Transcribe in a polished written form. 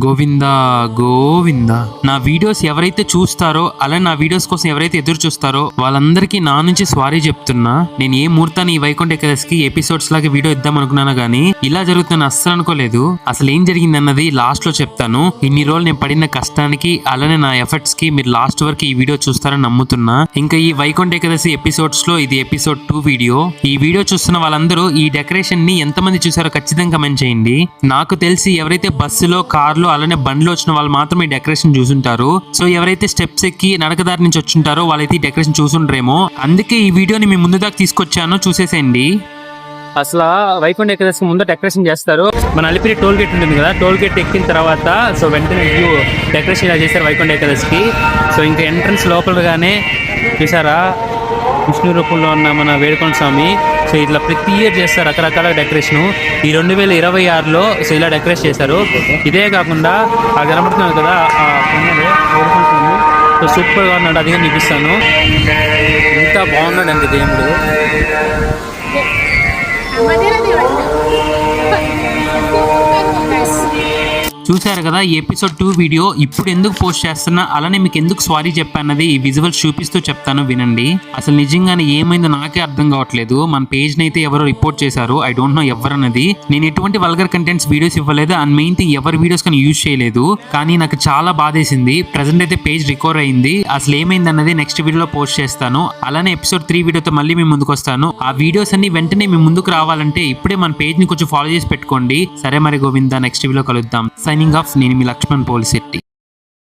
గోవిందా గోవిందా. నా వీడియోస్ ఎవరైతే చూస్తారో అలా నా వీడియోస్ కోసం ఎవరైతే ఎదురు చూస్తారో వాళ్ళందరికీ నా నుంచి సారీ చెప్తున్నా. నేను ఏ ముహూర్తాన్ని ఈ వైకుంఠ ఏకాదశికి ఎపిసోడ్స్ లాగా వీడియో ఇద్దాం అనుకున్నాను గానీ ఇలా జరుగుతుందని అస్సలు అనుకోలేదు. అసలు ఏం జరిగింది అన్నది లాస్ట్ లో చెప్తాను. ఇన్ని రోజులు నేను పడిన కష్టానికి అలానే నా ఎఫర్ట్స్ కి మీరు లాస్ట్ వరకు ఈ వీడియో చూస్తారని నమ్ముతున్నా. ఇంకా ఈ వైకుంఠ ఏకాదశి ఎపిసోడ్స్ లో ఇది ఎపిసోడ్ 2 వీడియో. ఈ వీడియో చూస్తున్న వాళ్ళందరూ ఈ డెకరేషన్ ని ఎంతమంది చూసారో ఖచ్చితంగా కమెంట్ చేయండి. నాకు తెలిసి ఎవరైతే బస్సులో కార్లో అలానే బండ్లో వచ్చిన వాళ్ళు మాత్రం ఈ డెకరేషన్ చూసుంటారు. సో ఎవరైతే స్టెప్స్ ఎక్కి నడకదారి నుంచి వచ్చింటారో వాళ్ళైతే ఈ డెకరేషన్ చూసుంటారేమో. అందుకే ఈ వీడియోని మీ ముందు దాకా తీసుకొచ్చాను, చూసేసేయండి. అసలు వైకుంఠ ఏకాదశి ముందు డెకరేషన్ చేస్తారు. మన అలిపిరి టోల్ గేట్ ఉంటుంది కదా, టోల్ గేట్ ఎక్కిన తర్వాత సో వెంటనే వ్యూ డెకరేషన్ ఇలా చేశారు వైకుంఠ ఏకాదశికి. సో ఇంకా ఎంట్రన్స్ లోపలగానే చూసారా విష్ణు రూపంలో ఉన్న మన వేడుకొండ స్వామి. సో ఇట్లా ప్రతి ఇయర్ చేస్తారు రకరకాల డెకరేషను. ఈ 2026లో సో ఇలా డెకరేట్ చేశారు. ఇదే కాకుండా ఆ కనబడుతున్నారు కదా ఆ వేడుకొండ స్వామి, సో సూపర్గా ఉన్నాడు. అదిగా చూపిస్తాను. ఇంకా బాగున్నాడు అండి దేవుడు. చూసారు కదా ఈ ఎపిసోడ్ 2 వీడియో. ఇప్పుడు ఎందుకు పోస్ట్ చేస్తున్నా అలానే మీకు ఎందుకు సారీ చెప్పానది ఈ విజువల్స్ చూపిస్తూ చెప్తాను, వినండి. అసలు నిజంగానే ఏమైందో నాకే అర్థం కావట్లేదు. మన పేజ్ నైతే ఎవరో రిపోర్ట్ చేశారు. ఐ డోంట్ నో ఎవరన్నది. నేను ఎటువంటి వల్గర్ కంటెంట్స్ వీడియోస్ ఇవ్వలేదు అండ్ మెయిన్ థింగ్ ఎవరి వీడియోస్ కానీ యూజ్ చేయలేదు. కానీ నాకు చాలా బాధేసింది. ప్రెసెంట్ అయితే పేజ్ రికవర్ అయింది. అసలు ఏమైంది అన్నది నెక్స్ట్ వీడియోలో పోస్ట్ చేస్తాను. అలానే ఎపిసోడ్ 3 వీడియోతో మళ్ళీ మీ ముందుకు వస్తాను. ఆ వీడియోస్ అన్ని వెంటనే మీ ముందుకు రావాలంటే ఇప్పుడే మన పేజ్ ని కొంచెం ఫాలో చేసి పెట్టుకోండి. సరే మరి గోవిందా, నెక్స్ట్ వీడియో కలుద్దాం. Signing off. నేను మీ లక్ష్మణ్ పోలిశెట్టి.